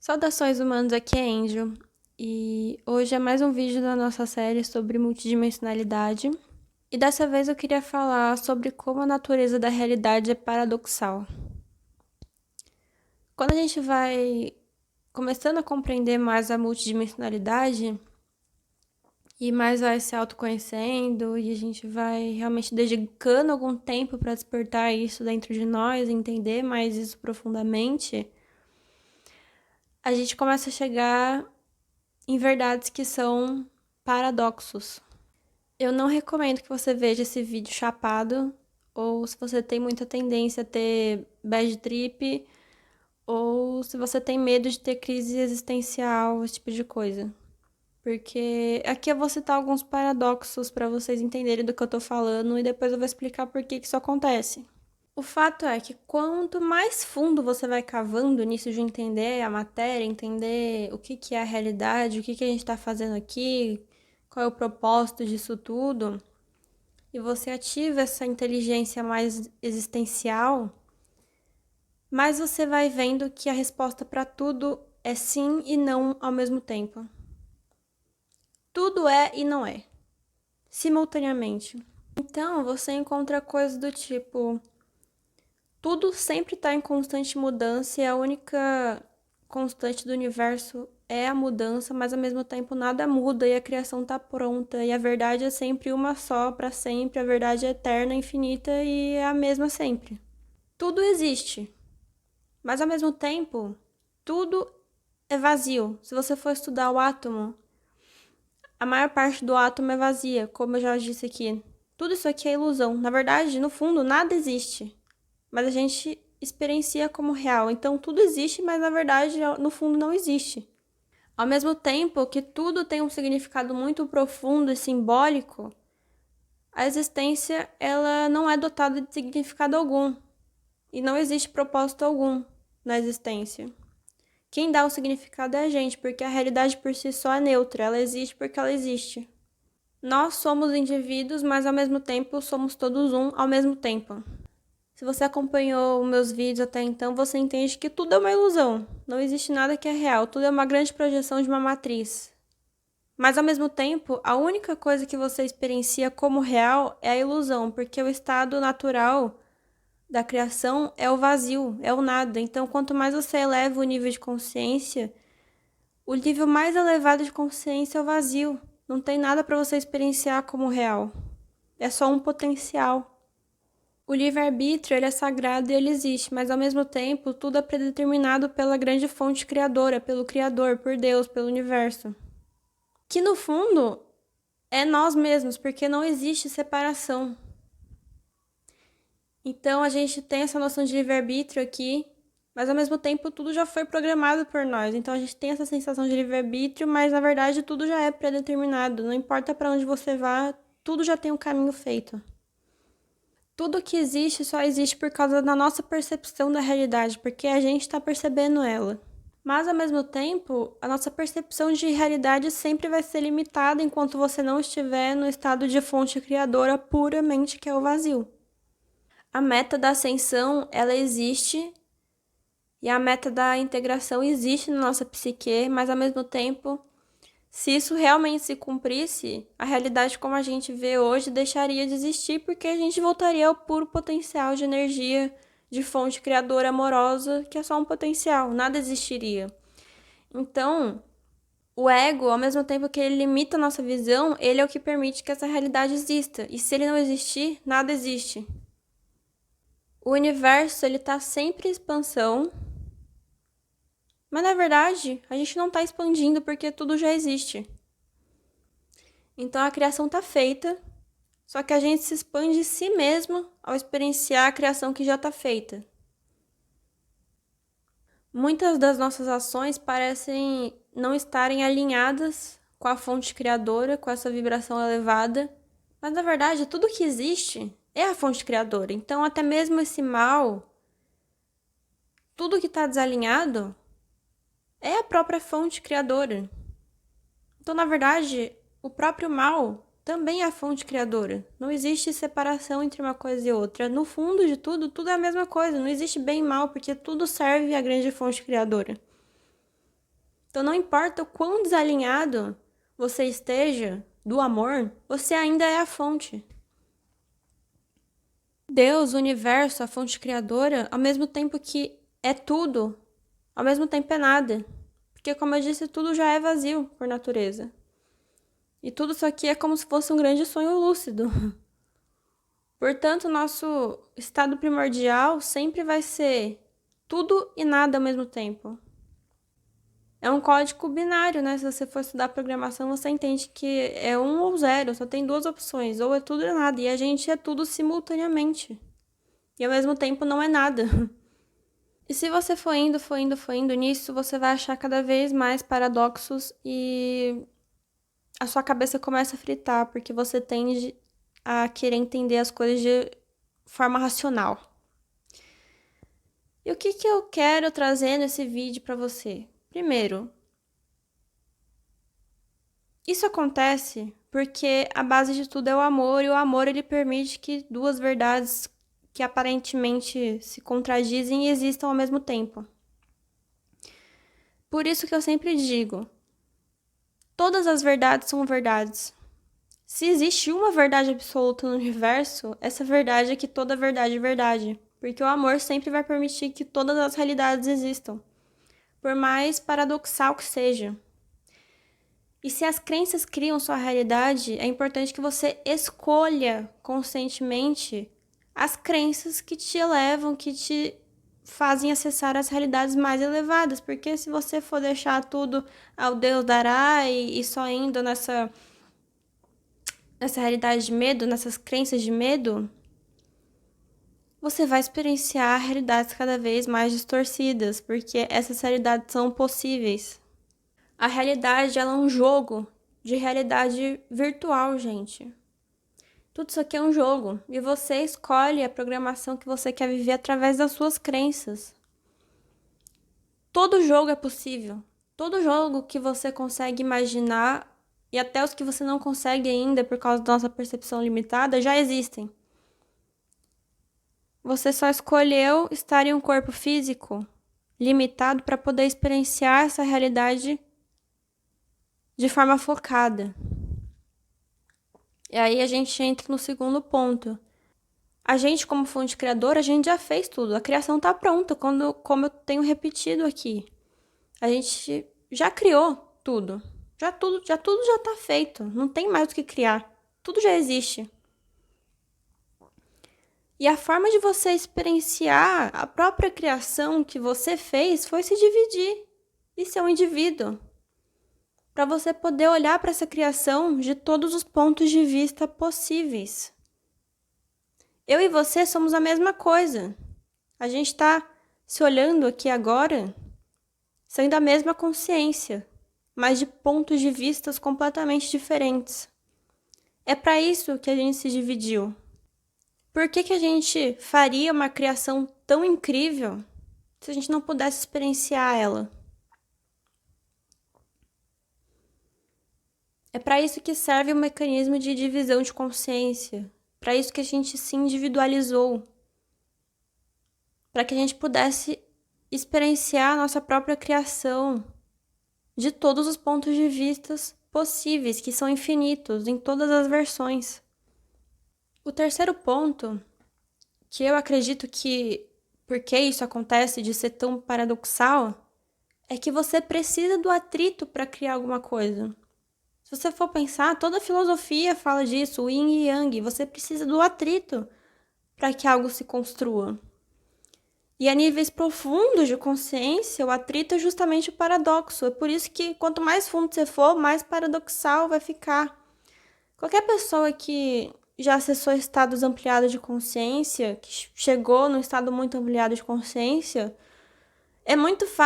Saudações humanos, aqui é Angel, e hoje é mais um vídeo da nossa série sobre multidimensionalidade. E dessa vez eu queria falar sobre como a natureza da realidade é paradoxal. Quando a gente vai começando a compreender mais a multidimensionalidade, e mais vai se autoconhecendo, e a gente vai realmente dedicando algum tempo para despertar isso dentro de nós, entender mais isso profundamente, a gente começa a chegar em verdades que são paradoxos. Eu não recomendo que você veja esse vídeo chapado, ou se você tem muita tendência a ter bad trip, ou se você tem medo de ter crise existencial, esse tipo de coisa. Porque aqui eu vou citar alguns paradoxos para vocês entenderem do que eu tô falando e depois eu vou explicar por que isso acontece. O fato é que quanto mais fundo você vai cavando nisso de entender a matéria, entender o que é a realidade, o que a gente está fazendo aqui, qual é o propósito disso tudo, e você ativa essa inteligência mais existencial, mais você vai vendo que a resposta para tudo é sim e não ao mesmo tempo. Tudo é e não é, simultaneamente. Então você encontra coisas do tipo: tudo sempre está em constante mudança e a única constante do universo é a mudança, mas ao mesmo tempo nada muda e a criação está pronta e a verdade é sempre uma só para sempre, a verdade é eterna, infinita e é a mesma sempre. Tudo existe, mas ao mesmo tempo tudo é vazio. Se você for estudar o átomo, a maior parte do átomo é vazia, como eu já disse aqui. Tudo isso aqui é ilusão. Na verdade, no fundo, nada existe, mas a gente experiencia como real. Então tudo existe, mas na verdade no fundo não existe. Ao mesmo tempo que tudo tem um significado muito profundo e simbólico, a existência ela não é dotada de significado algum e não existe propósito algum na existência. Quem dá o significado é a gente, porque a realidade por si só é neutra, ela existe porque ela existe. Nós somos indivíduos, mas ao mesmo tempo somos todos um ao mesmo tempo. Se você acompanhou meus vídeos até então, você entende que tudo é uma ilusão. Não existe nada que é real, tudo é uma grande projeção de uma matriz. Mas ao mesmo tempo, a única coisa que você experiencia como real é a ilusão, porque o estado natural da criação é o vazio, é o nada. Então, quanto mais você eleva o nível de consciência, o nível mais elevado de consciência é o vazio. Não tem nada para você experienciar como real. É só um potencial. O livre-arbítrio ele é sagrado e ele existe, mas ao mesmo tempo tudo é predeterminado pela grande fonte criadora, pelo Criador, por Deus, pelo universo. Que no fundo é nós mesmos, porque não existe separação. Então a gente tem essa noção de livre-arbítrio aqui, mas ao mesmo tempo tudo já foi programado por nós. Então a gente tem essa sensação de livre-arbítrio, mas na verdade tudo já é predeterminado. Não importa para onde você vá, tudo já tem um caminho feito. Tudo que existe só existe por causa da nossa percepção da realidade, porque a gente está percebendo ela. Mas, ao mesmo tempo, a nossa percepção de realidade sempre vai ser limitada enquanto você não estiver no estado de fonte criadora puramente, que é o vazio. A meta da ascensão, ela existe, e a meta da integração existe na nossa psique, mas, ao mesmo tempo, se isso realmente se cumprisse, a realidade como a gente vê hoje deixaria de existir porque a gente voltaria ao puro potencial de energia, de fonte criadora amorosa, que é só um potencial, nada existiria. Então, o ego, ao mesmo tempo que ele limita a nossa visão, ele é o que permite que essa realidade exista. E se ele não existir, nada existe. O universo, ele está sempre em expansão, mas na verdade, a gente não está expandindo porque tudo já existe. Então a criação está feita, só que a gente se expande em si mesmo ao experienciar a criação que já está feita. Muitas das nossas ações parecem não estarem alinhadas com a fonte criadora, com essa vibração elevada, mas na verdade tudo que existe é a fonte criadora. Então até mesmo esse mal, tudo que está desalinhado, é a própria fonte criadora. Então na verdade, o próprio mal também é a fonte criadora. Não existe separação entre uma coisa e outra. No fundo de tudo, tudo é a mesma coisa. Não existe bem e mal, porque tudo serve à grande fonte criadora. Então não importa o quão desalinhado você esteja do amor, você ainda é a fonte. Deus, o universo, a fonte criadora, ao mesmo tempo que é tudo, ao mesmo tempo é nada. Porque, como eu disse, tudo já é vazio por natureza. E tudo isso aqui é como se fosse um grande sonho lúcido. Portanto, nosso estado primordial sempre vai ser tudo e nada ao mesmo tempo. É um código binário, né? Se você for estudar programação, você entende que é 1 ou 0, só tem 2 opções, ou é tudo ou nada. E a gente é tudo simultaneamente. E ao mesmo tempo não é nada. E se você for indo nisso, você vai achar cada vez mais paradoxos e a sua cabeça começa a fritar, porque você tende a querer entender as coisas de forma racional. E o que eu quero trazer nesse vídeo para você? Primeiro, isso acontece porque a base de tudo é o amor, e o amor ele permite que duas verdades que aparentemente se contradizem existam ao mesmo tempo. Por isso que eu sempre digo, todas as verdades são verdades. Se existe uma verdade absoluta no universo, essa verdade é que toda verdade é verdade. Porque o amor sempre vai permitir que todas as realidades existam, por mais paradoxal que seja. E se as crenças criam sua realidade, é importante que você escolha conscientemente as crenças que te elevam, que te fazem acessar as realidades mais elevadas. Porque se você for deixar tudo ao Deus dará e só indo nessa realidade de medo, nessas crenças de medo, você vai experienciar realidades cada vez mais distorcidas, porque essas realidades são possíveis. A realidade, ela é um jogo de realidade virtual, gente. Tudo isso aqui é um jogo, e você escolhe a programação que você quer viver através das suas crenças. Todo jogo é possível. Todo jogo que você consegue imaginar, e até os que você não consegue ainda por causa da nossa percepção limitada, já existem. Você só escolheu estar em um corpo físico limitado para poder experienciar essa realidade de forma focada. E aí a gente entra no segundo ponto. A gente, como fonte criadora, a gente já fez tudo. A criação está pronta, como eu tenho repetido aqui. A gente já criou tudo. Tudo já está feito. Não tem mais o que criar. Tudo já existe. E a forma de você experienciar a própria criação que você fez foi se dividir e ser um indivíduo. Para você poder olhar para essa criação de todos os pontos de vista possíveis. Eu e você somos a mesma coisa. A gente está se olhando aqui agora, sendo a mesma consciência, mas de pontos de vistas completamente diferentes. É para isso que a gente se dividiu. Por que a gente faria uma criação tão incrível se a gente não pudesse experienciar ela? É para isso que serve o mecanismo de divisão de consciência. Para isso que a gente se individualizou. Para que a gente pudesse experienciar a nossa própria criação de todos os pontos de vista possíveis, que são infinitos em todas as versões. O terceiro ponto, que eu acredito que porque isso acontece de ser tão paradoxal, é que você precisa do atrito para criar alguma coisa. Se você for pensar, toda a filosofia fala disso, o yin e yang, você precisa do atrito para que algo se construa. E a níveis profundos de consciência, o atrito é justamente o paradoxo. É por isso que quanto mais fundo você for, mais paradoxal vai ficar. Qualquer pessoa que já acessou estados ampliados de consciência, que chegou num estado muito ampliado de consciência,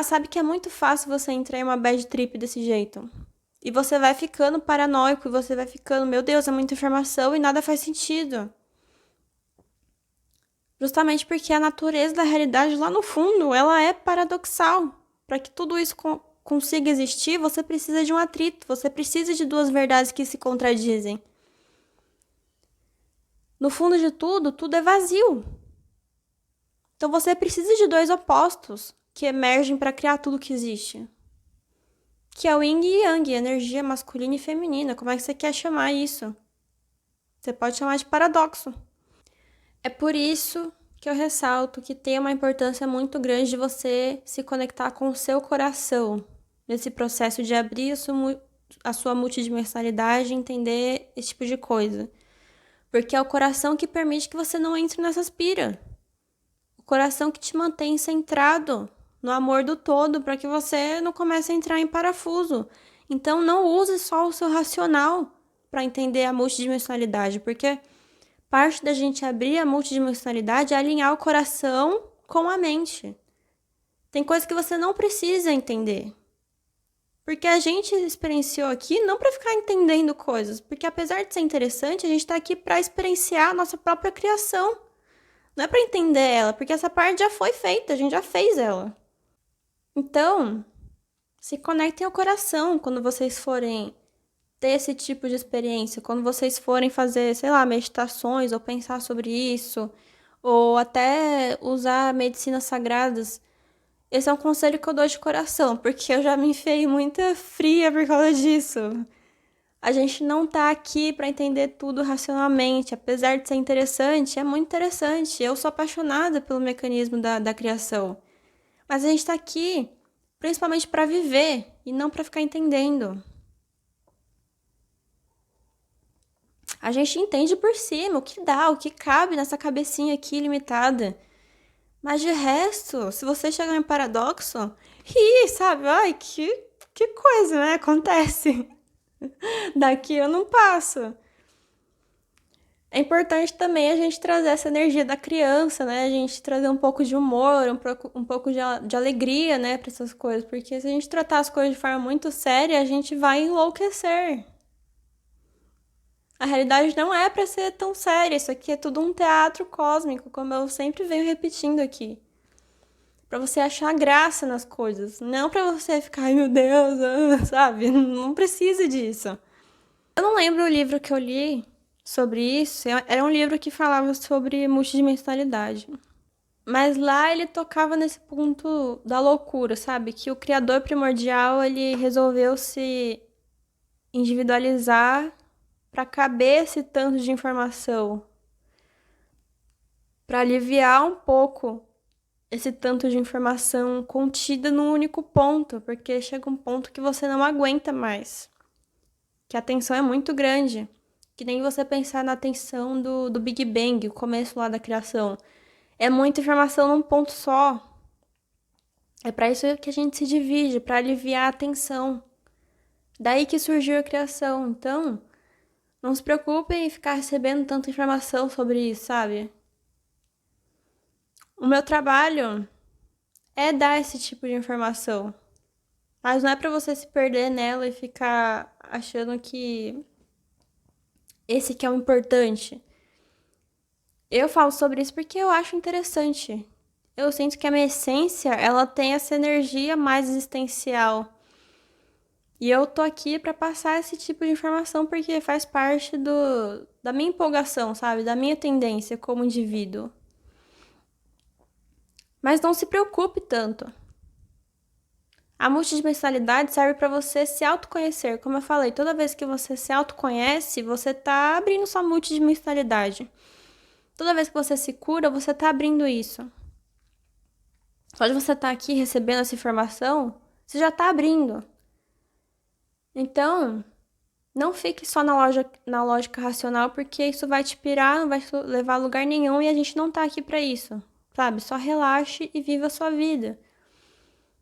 sabe que é muito fácil você entrar em uma bad trip desse jeito. E você vai ficando paranoico, e você vai ficando, meu Deus, é muita informação e nada faz sentido. Justamente porque a natureza da realidade lá no fundo, ela é paradoxal. Para que tudo isso consiga existir, você precisa de um atrito, você precisa de duas verdades que se contradizem. No fundo de tudo é vazio. Então você precisa de dois opostos que emergem para criar tudo que existe. que é o yin e yang, energia masculina e feminina. Como é que você quer chamar isso? Você pode chamar de paradoxo. É por isso que eu ressalto que tem uma importância muito grande de você se conectar com o seu coração nesse processo de abrir a sua multidimensionalidade e entender esse tipo de coisa. Porque é o coração que permite que você não entre nessas piras. O coração que te mantém centrado no amor do todo para que você não comece a entrar em parafuso. Então não use só o seu racional para entender a multidimensionalidade, porque parte da gente abrir a multidimensionalidade é alinhar o coração com a mente. Tem coisas que você não precisa entender. Porque a gente experienciou aqui não para ficar entendendo coisas, porque apesar de ser interessante, a gente está aqui para experienciar a nossa própria criação. Não é para entender ela, porque essa parte já foi feita, a gente já fez ela. Então, se conectem ao coração quando vocês forem ter esse tipo de experiência, quando vocês forem fazer, sei lá, meditações ou pensar sobre isso, ou até usar medicinas sagradas. Esse é um conselho que eu dou de coração, porque eu já me enfiei muita fria por causa disso. A gente não tá aqui para entender tudo racionalmente, apesar de ser interessante, é muito interessante. Eu sou apaixonada pelo mecanismo da criação. Mas a gente tá aqui principalmente para viver e não para ficar entendendo. A gente entende por cima o que dá, o que cabe nessa cabecinha aqui limitada. Mas de resto, se você chegar em paradoxo, sabe? Ai, que coisa, né? Acontece. Daqui eu não passo. É importante também a gente trazer essa energia da criança, né? A gente trazer um pouco de humor, um pouco de alegria, né? Para essas coisas. Porque se a gente tratar as coisas de forma muito séria, a gente vai enlouquecer. A realidade não é para ser tão séria. Isso aqui é tudo um teatro cósmico, como eu sempre venho repetindo aqui. Pra você achar graça nas coisas, não pra você ficar, ai meu Deus, sabe? Não precisa disso. Eu não lembro o livro que eu li sobre isso, era um livro que falava sobre multidimensionalidade. Mas lá ele tocava nesse ponto da loucura, sabe? Que o criador primordial, ele resolveu se individualizar para caber esse tanto de informação, para aliviar um pouco esse tanto de informação contida num único ponto, porque chega um ponto que você não aguenta mais, que a tensão é muito grande, que nem você pensar na tensão do Big Bang, o começo lá da criação. É muita informação num ponto só. É para isso que a gente se divide, para aliviar a tensão. Daí que surgiu a criação. Então, não se preocupem em ficar recebendo tanta informação sobre isso, sabe? O meu trabalho é dar esse tipo de informação. Mas não é pra você se perder nela e ficar achando que esse que é o importante. Eu falo sobre isso porque eu acho interessante. Eu sinto que a minha essência, ela tem essa energia mais existencial. E eu tô aqui pra passar esse tipo de informação porque faz parte da minha empolgação, sabe? Da minha tendência como indivíduo. Mas não se preocupe tanto. A multidimensionalidade serve para você se autoconhecer. Como eu falei, toda vez que você se autoconhece, você tá abrindo sua multidimensionalidade. Toda vez que você se cura, você tá abrindo isso. Só de você estar aqui recebendo essa informação, você já tá abrindo. Então, não fique só na lógica racional, porque isso vai te pirar, não vai levar a lugar nenhum e a gente não tá aqui para isso. Sabe? Só relaxe e viva a sua vida.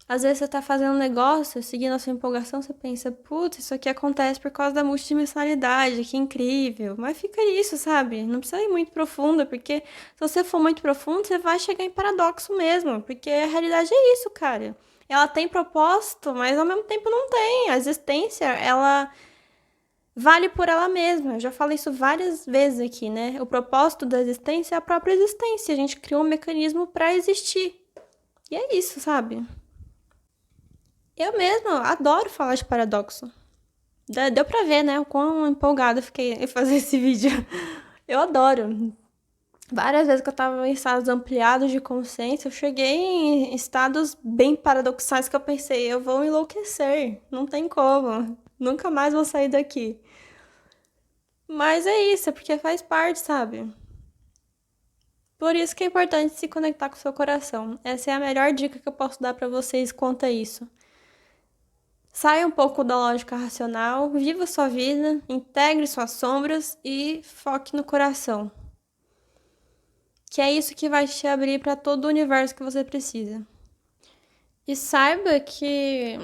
Às vezes você tá fazendo um negócio, seguindo a sua empolgação, você pensa, putz, isso aqui acontece por causa da multidimensionalidade, que incrível. Mas fica isso, sabe? Não precisa ir muito profundo, porque se você for muito profundo, você vai chegar em paradoxo mesmo, porque a realidade é isso, cara. Ela tem propósito, mas ao mesmo tempo não tem. A existência, ela vale por ela mesma. Eu já falei isso várias vezes aqui, né? O propósito da existência é a própria existência. A gente criou um mecanismo para existir. E é isso, sabe? Eu mesma adoro falar de paradoxo. Deu pra ver, né? O quão empolgada eu fiquei em fazer esse vídeo. Eu adoro. Várias vezes que eu tava em estados ampliados de consciência, eu cheguei em estados bem paradoxais que eu pensei, eu vou enlouquecer, não tem como, nunca mais vou sair daqui. Mas é isso, é porque faz parte, sabe? Por isso que é importante se conectar com o seu coração. Essa é a melhor dica que eu posso dar pra vocês quanto a isso. Saia um pouco da lógica racional, viva sua vida, integre suas sombras e foque no coração. Que é isso que vai te abrir para todo o universo que você precisa. E saiba que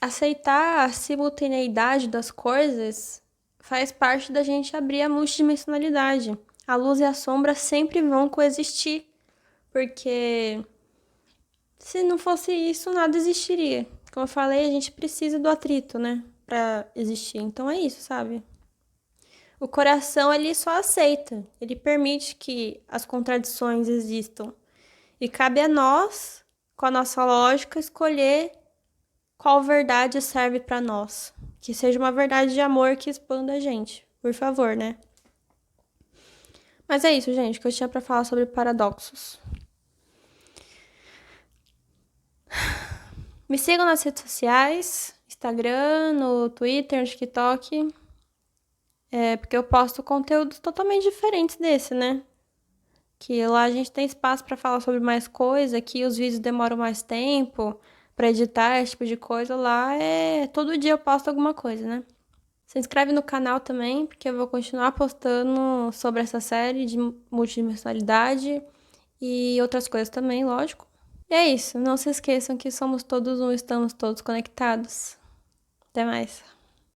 aceitar a simultaneidade das coisas faz parte da gente abrir a multidimensionalidade. A luz e a sombra sempre vão coexistir, porque se não fosse isso, nada existiria. Como eu falei, a gente precisa do atrito, né, para existir. Então é isso, sabe? O coração, ele só aceita, ele permite que as contradições existam. E cabe a nós, com a nossa lógica, escolher qual verdade serve para nós. Que seja uma verdade de amor que expanda a gente, por favor, né? Mas é isso, gente, que eu tinha para falar sobre paradoxos. Me sigam nas redes sociais, Instagram, no Twitter, no TikTok. Porque eu posto conteúdos totalmente diferentes desse, né? Que lá a gente tem espaço para falar sobre mais coisa, aqui os vídeos demoram mais tempo para editar, esse tipo de coisa. Lá é todo dia eu posto alguma coisa, né? Se inscreve no canal também, porque eu vou continuar postando sobre essa série de multidimensionalidade e outras coisas também, lógico. E é isso, não se esqueçam que somos todos um, estamos todos conectados. Até mais.